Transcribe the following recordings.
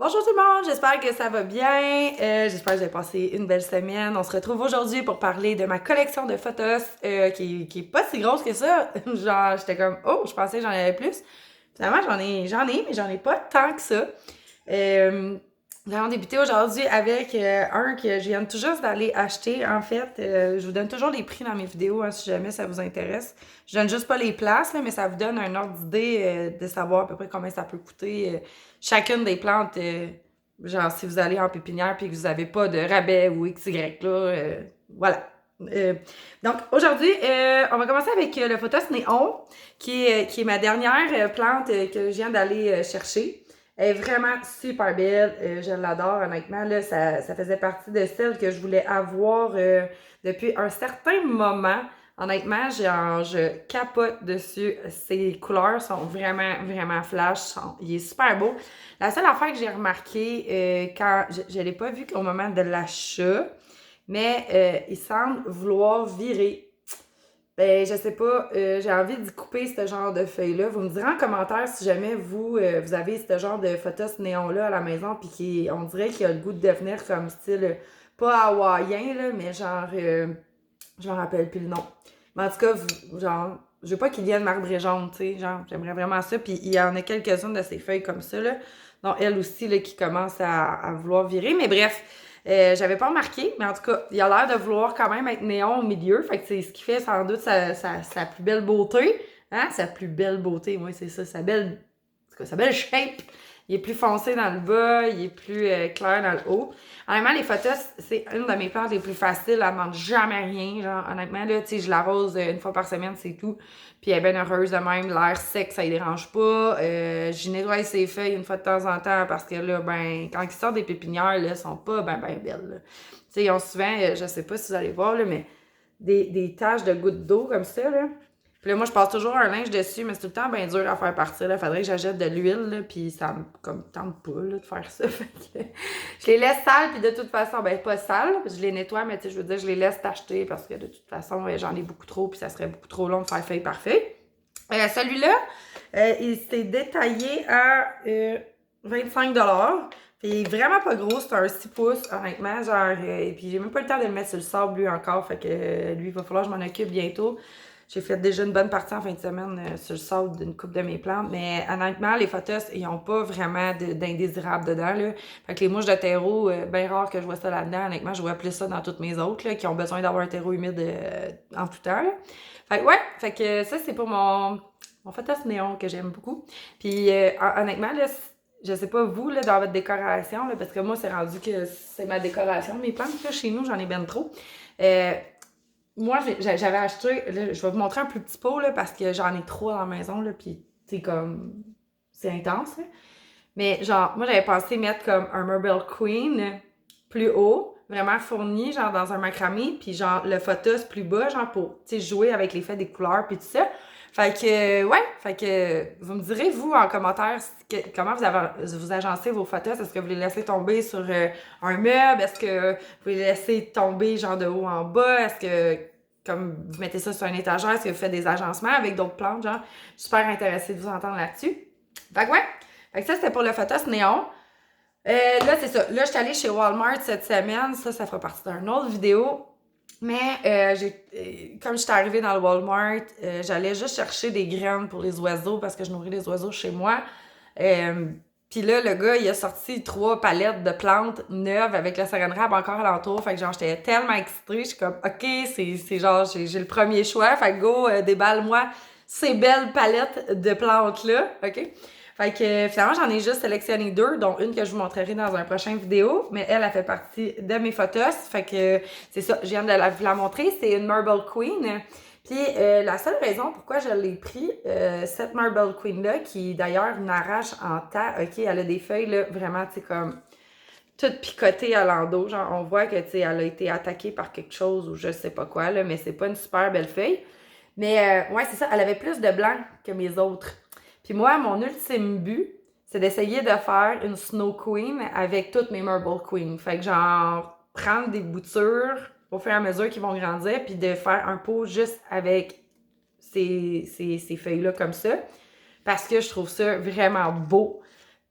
Bonjour tout le monde, j'espère que ça va bien. J'espère que vous avez passé une belle semaine. On se retrouve aujourd'hui pour parler de ma collection de photos qui est pas si grosse que ça. Genre, j'étais comme, oh, je pensais que j'en avais plus. Finalement, mais j'en ai pas tant que ça. Euh, Nous allons débuter aujourd'hui avec un que je viens tout juste d'aller acheter. En fait, je vous donne toujours les prix dans mes vidéos si jamais ça vous intéresse. Je donne juste pas les places, là, mais ça vous donne un ordre d'idée de savoir à peu près combien ça peut coûter chacune des plantes. Genre, si vous allez en pépinière puis que vous n'avez pas de rabais ou XY, là, voilà. Euh, donc, aujourd'hui, on va commencer avec le Photos Néon, qui est ma dernière plante que je viens d'aller chercher. Elle est vraiment super belle. Je l'adore, honnêtement. Là, ça faisait partie de celles que je voulais avoir depuis un certain moment. Honnêtement, je capote dessus. Ses couleurs sont vraiment, vraiment flash. Il est super beau. La seule affaire que j'ai remarqué quand je ne l'ai pas vu qu'au moment de l'achat, mais il semble vouloir virer. Ben, je sais pas, j'ai envie d'y couper ce genre de feuilles-là. Vous me direz en commentaire si jamais vous avez ce genre de photos néon-là à la maison, puis on dirait qu'il a le goût de devenir comme style, pas hawaïen, là, mais genre, je m'en rappelle plus le nom. Mais en tout cas, genre, je veux pas qu'il vienne marbré jaune, tu sais, genre, j'aimerais vraiment ça. Puis il y en a quelques-unes de ces feuilles comme ça, là, dont elle aussi, là, qui commence à vouloir virer. Mais bref, j'avais pas remarqué, mais en tout cas, il a l'air de vouloir quand même être néon au milieu. Fait que c'est ce qui fait sans doute sa plus belle beauté. Hein? Sa plus belle beauté, moi, c'est ça, en tout cas, sa belle shape. Il est plus foncé dans le bas, il est plus clair dans le haut. Honnêtement, les photos, c'est une de mes plantes les plus faciles. Elle ne demande jamais rien. Genre, honnêtement, là, tu sais, je l'arrose une fois par semaine, c'est tout. Puis elle est bien heureuse de même. L'air sec, ça ne dérange pas. Je nettoie ses feuilles une fois de temps en temps parce que là, ben, quand ils sortent des pépinières, là, elles sont pas ben belles. Là. Tu sais, ils ont souvent, je sais pas si vous allez voir, là, mais des taches de gouttes d'eau comme ça, là. Puis là, moi, je passe toujours un linge dessus, mais c'est tout le temps bien dur à faire partir. Là. Faudrait que j'achète de l'huile, là, puis ça me comme, tente pas là, de faire ça. Fait que je les laisse sales, puis de toute façon, ben pas sales, je les nettoie, mais tu sais, je veux dire, je les laisse t'acheter parce que de toute façon, j'en ai beaucoup trop, puis ça serait beaucoup trop long de faire feuille par feuille. Celui-là, il s'est détaillé à 25$. Puis il est vraiment pas gros, c'est un 6 pouces, honnêtement, genre, et puis j'ai même pas le temps de le mettre sur le sable, lui, encore, fait que lui, il va falloir que je m'en occupe bientôt. J'ai fait déjà une bonne partie en fin de semaine sur le sable d'une coupe de mes plantes, mais honnêtement, les photos, ils n'ont pas vraiment d'indésirables dedans, là. Fait que les mouches de terreau, bien rare que je vois ça là-dedans, honnêtement, je vois plus ça dans toutes mes autres, là, qui ont besoin d'avoir un terreau humide en tout temps, là. Fait que ouais, fait que ça, c'est pour mon photos néon que j'aime beaucoup. Puis honnêtement, là, je sais pas vous, là, dans votre décoration, là, parce que moi, c'est rendu que c'est ma décoration. Mes plantes, là, chez nous, j'en ai ben trop. Euh, Moi, j'avais acheté, là, je vais vous montrer un plus petit pot, là, parce que j'en ai trop dans la maison, là, puis c'est comme, c'est intense, là. Mais genre, moi, j'avais pensé mettre comme un Marble Queen plus haut, vraiment fourni, genre dans un macramé, puis genre le photos plus bas, genre pour, tu sais, jouer avec l'effet des couleurs, puis tout ça. Fait que, ouais, fait que vous me direz, vous, en commentaire, comment vous agencez vos photos. Est-ce que vous les laissez tomber sur un meuble? Est-ce que vous les laissez tomber, genre, de haut en bas? Est-ce que, comme vous mettez ça sur un étagère, est-ce que vous faites des agencements avec d'autres plantes, genre? Je suis super intéressée de vous entendre là-dessus. Fait que, ouais. Fait que ça, c'était pour le photos néon. Là, c'est ça. Là, je suis allée chez Walmart cette semaine. Ça fera partie d'une autre vidéo. Mais comme j'étais arrivée dans le Walmart, j'allais juste chercher des graines pour les oiseaux parce que je nourris les oiseaux chez moi. Puis là, le gars, il a sorti 3 palettes de plantes neuves avec le saran wrap encore alentour. Fait que genre, j'étais tellement excitée. Je suis comme, OK, c'est genre, j'ai le premier choix. Fait que go, déballe-moi ces belles palettes de plantes-là. OK? Fait que finalement, j'en ai juste sélectionné 2, dont une que je vous montrerai dans un prochain vidéo. Mais elle, a fait partie de mes photos. Fait que c'est ça, je viens de vous la montrer. C'est une Marble Queen. Puis la seule raison pourquoi je l'ai pris, cette Marble Queen-là, qui d'ailleurs n'arrache en tas, ok, elle a des feuilles là, vraiment, tu sais, comme toutes picotées à l'endos. Genre, on voit que, tu sais, elle a été attaquée par quelque chose ou je sais pas quoi, là, mais c'est pas une super belle feuille. Mais ouais, c'est ça, elle avait plus de blanc que mes autres. Puis moi, mon ultime but, c'est d'essayer de faire une Snow Queen avec toutes mes Marble Queen. Fait que genre, prendre des boutures au fur et à mesure qu'ils vont grandir, puis de faire un pot juste avec ces feuilles-là comme ça. Parce que je trouve ça vraiment beau.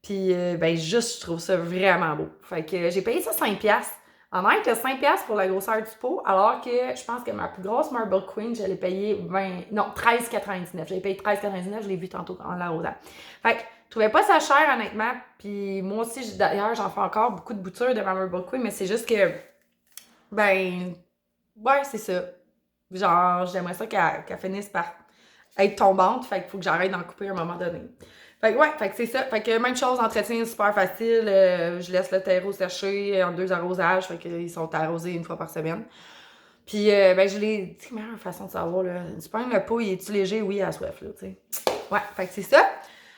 Puis, ben, juste, je trouve ça vraiment beau. Fait que j'ai payé ça 5$. En même que 5$ pour la grosseur du pot, alors que je pense que ma plus grosse Marble Queen, je l'ai payée 13,99$. J'ai payé 13,99$, je l'ai vu tantôt en l'arrosant. Fait que je trouvais pas ça cher, honnêtement. Puis moi aussi, d'ailleurs, j'en fais encore beaucoup de boutures de ma Marble Queen, mais c'est juste que, ben, ouais, c'est ça. Genre, j'aimerais ça qu'elle finisse par être tombante, fait qu'il faut que j'arrête d'en couper à un moment donné. Fait que ouais, fait que c'est ça. Fait que même chose, entretien super facile. Je laisse le terreau sécher en 2 arrosages, fait qu'ils sont arrosés 1 fois par semaine. Puis, ben, je l'ai. Tu sais, meilleure façon de savoir, là. Tu prends le pot, il est-tu léger? Oui, à soif, là, tu sais. Ouais, fait que c'est ça.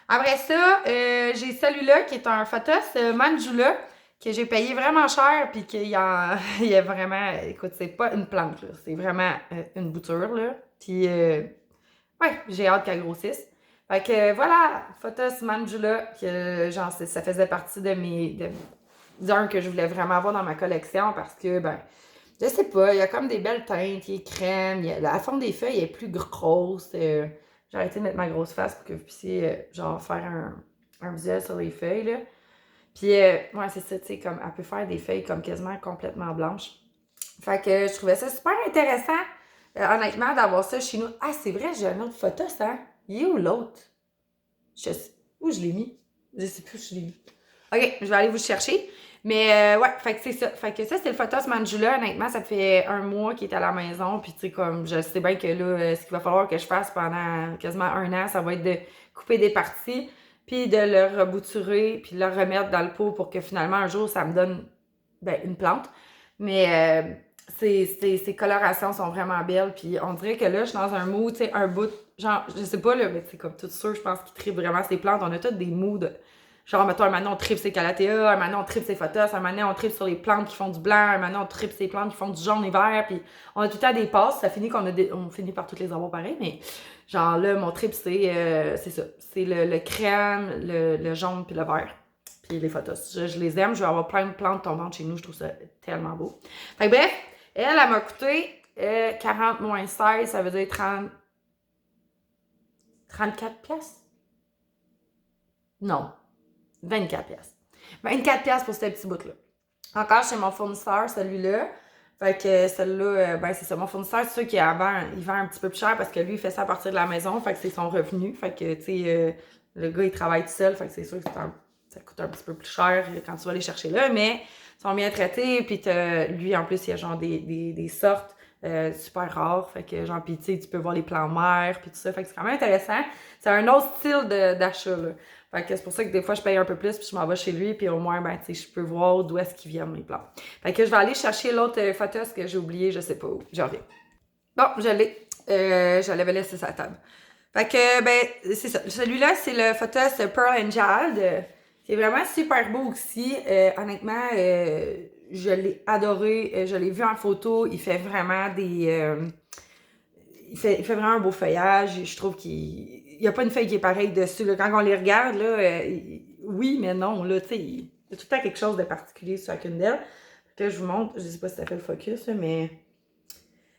Après ça, j'ai celui-là qui est un Photos Manjula que j'ai payé vraiment cher, puis qu'il y a, il y a vraiment. Écoute, c'est pas une plante, là. C'est vraiment une bouture, là. Puis, ouais, j'ai hâte qu'elle grossisse. Fait que voilà, Photos Manjula, que genre, ça faisait partie de mes. D'un que je voulais vraiment avoir dans ma collection parce que, ben, je sais pas, il y a comme des belles teintes, il est crème, la forme des feuilles est plus grosse. J'ai arrêté de mettre ma grosse face pour que vous puissiez, genre, faire un visuel sur les feuilles, là. Puis, ouais, c'est ça, tu sais, comme, elle peut faire des feuilles comme quasiment complètement blanches. Fait que je trouvais ça super intéressant, honnêtement, d'avoir ça chez nous. Ah, c'est vrai, j'ai une autre photo, ça. Il est où l'autre? Où je l'ai mis? Je sais plus où je l'ai mis. OK, je vais aller vous chercher. Mais ouais, fait que c'est ça. Fait que ça, c'est le Photos Manjula. Honnêtement, ça fait 1 mois qu'il est à la maison. Puis tu sais, comme je sais bien que là, ce qu'il va falloir que je fasse pendant quasiment 1 an, ça va être de couper des parties, puis de le rebouturer, puis de le remettre dans le pot pour que finalement, un jour, ça me donne ben, une plante. Mais ces colorations sont vraiment belles. Puis on dirait que là, je suis dans un mood, tu sais, un bout, genre, je sais pas, là, mais c'est comme tout sûr, je pense qu'ils trippent vraiment ces plantes. On a tous des moods. Genre, mettons, un moment on tripe ses calathea, un moment on tripe ses photos, un moment on tripe sur les plantes qui font du blanc, un moment on tripe ses plantes qui font du jaune et vert, puis on a tout le temps des passes, ça finit on finit par toutes les avoir pareil, mais genre là, mon trip, c'est ça. C'est le crème, le jaune puis le vert. Puis les photos. Je les aime, je vais avoir plein de plantes tombantes chez nous, je trouve ça tellement beau. Fait que bref, elle m'a coûté 40 moins 16, ça veut dire 34 pièces. Non. 24$. 24$ pour ce petit bout-là. Encore chez mon fournisseur, celui-là. Fait que celui-là, ben c'est ça. Mon fournisseur, c'est sûr qu'il vend un petit peu plus cher parce que lui, il fait ça à partir de la maison. Fait que c'est son revenu. Fait que, tu sais, le gars, il travaille tout seul. Fait que c'est sûr que ça coûte un petit peu plus cher quand tu vas les chercher là. Mais ils sont bien traités. Puis lui, en plus, il y a genre des sortes super rares. Fait que, genre, puis tu sais, tu peux voir les plants mères. Puis tout ça. Fait que c'est quand même intéressant. C'est un autre style d'achat, là. Fait que c'est pour ça que des fois, je paye un peu plus, puis je m'en vais chez lui, puis au moins, ben, tu sais, je peux voir d'où est-ce qu'ils viennent mes plants. Fait que je vais aller chercher l'autre photos que j'ai oublié, je sais pas où. J'en reviens. Bon, je l'ai. Je l'avais laissé sur la table. Fait que, ben, c'est ça. Celui-là, c'est le photos Pearl and Jade. C'est vraiment super beau aussi. Honnêtement, je l'ai adoré. Je l'ai vu en photo. Il fait vraiment il fait vraiment un beau feuillage. Je trouve qu'il n'y a pas une feuille qui est pareille dessus. Là. Quand on les regarde, là, oui, mais non. Là, il y a tout le temps quelque chose de particulier sur chacune d'elles. Là, je vous montre. Je ne sais pas si ça fait le focus, là, mais...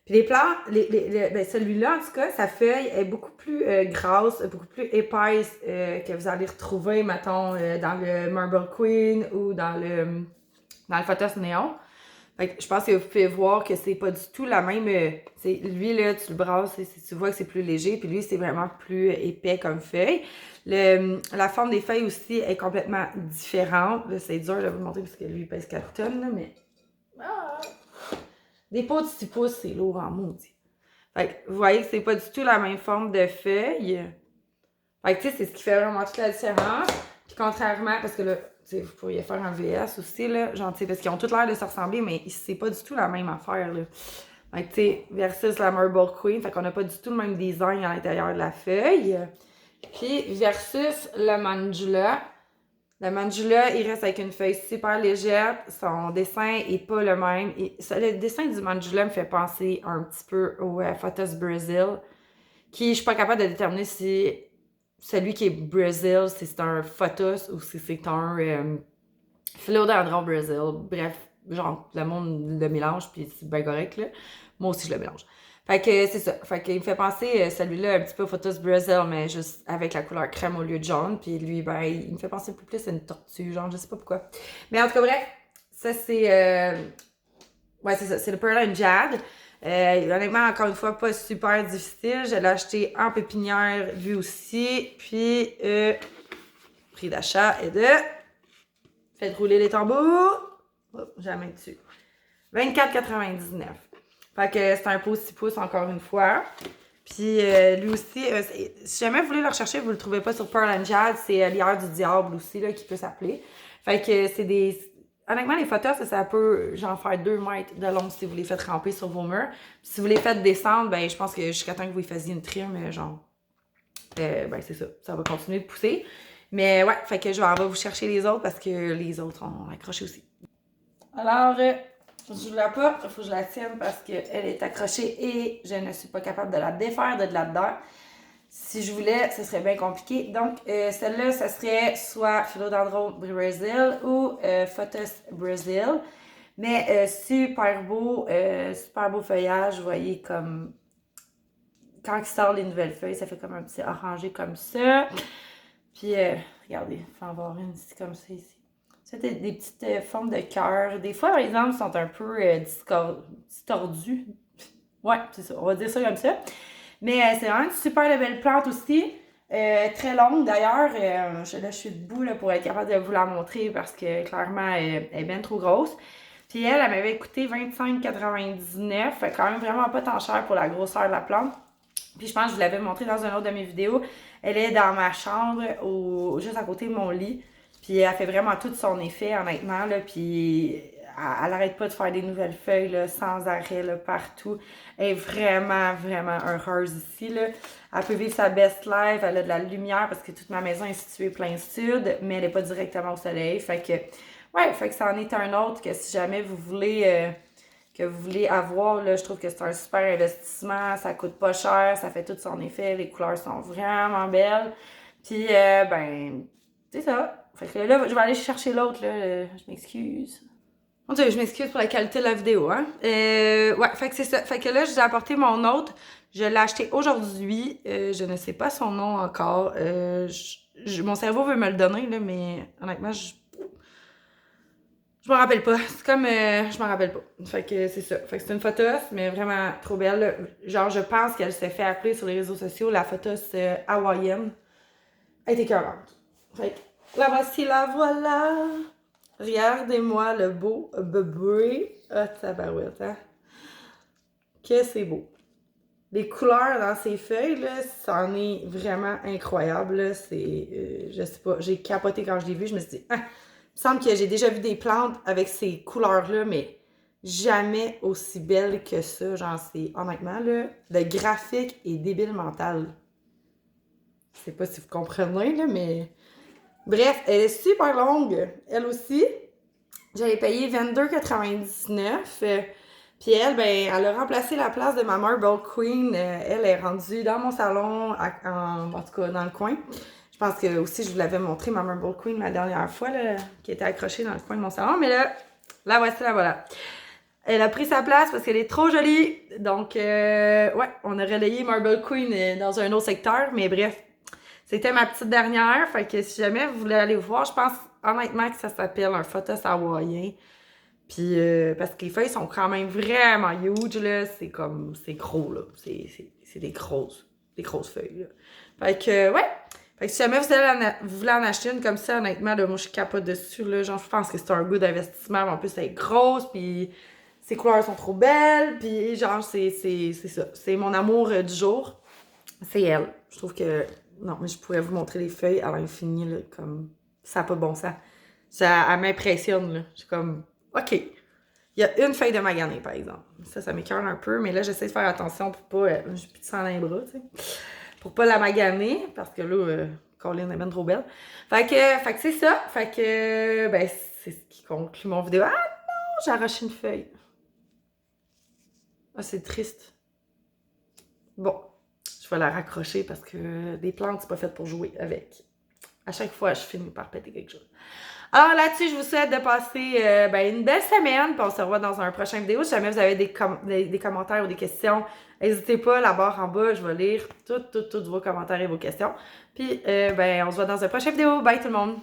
Puis les plants, ben celui-là, en tout cas, sa feuille est beaucoup plus grasse, beaucoup plus épaisse que vous allez retrouver, mettons, dans le Marble Queen ou dans le Photos Néon. Fait que je pense que vous pouvez voir que c'est pas du tout la même. Lui, là, tu le brasses, tu vois que c'est plus léger, puis lui, c'est vraiment plus épais comme feuille. La forme des feuilles aussi est complètement différente. Là, c'est dur de vous montrer parce que lui, il pèse 4 tonnes, là, mais. Ah! Des pots de 6 pouces, c'est lourd en maudit. Fait que vous voyez que c'est pas du tout la même forme de feuille. Fait que tu sais, c'est ce qui fait vraiment toute la différence. Puis contrairement, parce que là, vous pourriez faire un VS aussi, là, genre, parce qu'ils ont toutes l'air de se ressembler, mais c'est pas du tout la même affaire, là. Fait que, tu sais, versus la Marble Queen, fait qu'on a pas du tout le même design à l'intérieur de la feuille. Puis, versus le Manjula. Le Manjula, il reste avec une feuille super légère. Son dessin est pas le même. Le dessin du Manjula me fait penser un petit peu au Photos Brazil, qui, je suis pas capable de déterminer si celui qui est Brazil, si c'est un Photos ou si c'est un Philodendron Brazil. Bref, genre, le monde le mélange, puis c'est bien correct, là. Moi aussi, je le mélange. Fait que c'est ça. Fait qu'il me fait penser celui-là un petit peu au Photos Brazil, mais juste avec la couleur crème au lieu de jaune. Puis lui, ben, il me fait penser beaucoup plus à une tortue, genre, je sais pas pourquoi. Mais en tout cas, bref, ça c'est. Ouais, c'est ça, c'est le Pearl and Jade. Honnêtement, encore une fois, pas super difficile. Je l'ai acheté en pépinière, lui aussi. Puis, prix d'achat est de. Faites rouler les tambours. Oh, jamais dessus. 24,99. Fait que c'est un pot 6 pouces encore une fois. Puis lui aussi, si jamais vous voulez le rechercher, vous le trouvez pas sur Pearl and Jade, c'est l'hier du diable aussi, là, qui peut s'appeler. Fait que c'est des. Honnêtement, les photos, ça peut genre faire 2 mètres de long si vous les faites ramper sur vos murs. Puis si vous les faites descendre, ben je pense que jusqu'à temps que vous y fassiez une trim, genre. Ben c'est ça. Ça va continuer de pousser. Mais ouais, fait que je vais en vous chercher les autres parce que les autres ont accroché aussi. Alors, je la pas, il faut que je la tienne parce qu'elle est accrochée et je ne suis pas capable de la défaire de là-dedans. Si je voulais, ce serait bien compliqué. Donc, celle-là, ça serait soit Philodendron Brazil ou Photos Brazil. Mais super beau feuillage. Vous voyez comme quand il sort les nouvelles feuilles, ça fait comme un petit orangé comme ça. Puis, regardez, il faut en avoir une ici comme ça ici. C'est des petites formes de cœur. Des fois, par exemple, sont un peu distordus. Ouais, c'est ça. On va dire ça comme ça. Mais c'est vraiment une super belle plante aussi. Très longue d'ailleurs. Là, je suis debout là, pour être capable de vous la montrer parce que clairement, elle est bien trop grosse. Puis elle m'avait coûté 25,99. Fait quand même vraiment pas tant cher pour la grosseur de la plante. Puis je pense que je vous l'avais montré dans une autre de mes vidéos. Elle est dans ma chambre, juste à côté de mon lit. Puis elle fait vraiment tout son effet, honnêtement. Là. Puis elle arrête pas de faire des nouvelles feuilles là, sans arrêt là, partout. Elle est vraiment, vraiment heureuse ici. Là. Elle peut vivre sa best life. Elle a de la lumière parce que toute ma maison est située plein sud, mais elle n'est pas directement au soleil. Fait que, ouais, fait que ça en est un autre que si jamais vous voulez avoir, là, je trouve que c'est un super investissement, ça coûte pas cher, ça fait tout son effet, les couleurs sont vraiment belles. Puis, ben, c'est ça. Fait que là, je vais aller chercher l'autre, là, je m'excuse. Mon Dieu, je m'excuse pour la qualité de la vidéo, hein. Ouais, fait que c'est ça. Fait que là, j'ai apporté mon autre. Je l'ai acheté aujourd'hui. Je ne sais pas son nom encore. Mon cerveau veut me le donner, là, mais honnêtement, je m'en rappelle pas. C'est comme. Je m'en rappelle pas. Fait que c'est ça. Fait que c'est une photos, mais vraiment trop belle. Genre, je pense qu'elle s'est fait appeler sur les réseaux sociaux la photos hawaïenne. Elle est écœurante. Fait que la voici, la voilà. Regardez-moi le beau bébé. Ah, tabarouette, hein? Que c'est beau. Les couleurs dans ces feuilles, là, c'en est vraiment incroyable. Là. C'est. Je sais pas, j'ai capoté quand je l'ai vu. Je me suis dit, ah, il me semble que j'ai déjà vu des plantes avec ces couleurs-là, mais jamais aussi belles que ça. Genre, c'est honnêtement, là, le graphique est débile mental. Je sais pas si vous comprenez, là, mais. Bref, elle est super longue, elle aussi. J'avais payé 22,99. Puis elle, ben, elle a remplacé la place de ma Marble Queen. Elle est rendue dans mon salon, en tout cas dans le coin. Je pense que aussi je vous l'avais montré, ma Marble Queen, la dernière fois, là, qui était accrochée dans le coin de mon salon. Mais là, la voici, la voilà. Elle a pris sa place parce qu'elle est trop jolie. Donc, ouais, on a relayé Marble Queen dans un autre secteur. Mais bref, c'était ma petite dernière. Fait que si jamais vous voulez aller voir, je pense honnêtement que ça s'appelle un photos hawaïen. Puis, parce que les feuilles sont quand même vraiment huge, là. C'est comme, c'est gros, là. C'est des grosses feuilles, là. Fait que, ouais. Fait que si jamais vous voulez en acheter une comme ça, honnêtement, là, moi, je capote dessus, là. Genre, je pense que c'est un goût d'investissement. En plus, elle est grosse, puis ses couleurs sont trop belles, puis genre, c'est ça. C'est mon amour du jour. C'est elle. Je trouve que, non, mais je pourrais vous montrer les feuilles à l'infini, là, comme, ça n'a pas de bon sens. Ça, elle m'impressionne, là. Je suis comme, OK. Il y a une feuille de magané, par exemple. Ça m'écoeure un peu, mais là, j'essaie de faire attention pour pas. J'ai plus de sang dans les bras, tu sais. Pour pas la maganer, parce que là, Colin est bien trop belle. Fait que c'est ça. Fait que, ben, c'est ce qui conclut mon vidéo. Ah non, j'ai arraché une feuille. Ah, c'est triste. Bon, je vais la raccrocher parce que des plantes, c'est pas fait pour jouer avec. À chaque fois, je finis par péter quelque chose. Alors là-dessus, je vous souhaite de passer une belle semaine, puis on se revoit dans un prochain vidéo. Si jamais vous avez des commentaires ou des questions, n'hésitez pas, la barre en bas, je vais lire tous vos commentaires et vos questions. Puis, on se voit dans un prochain vidéo. Bye tout le monde!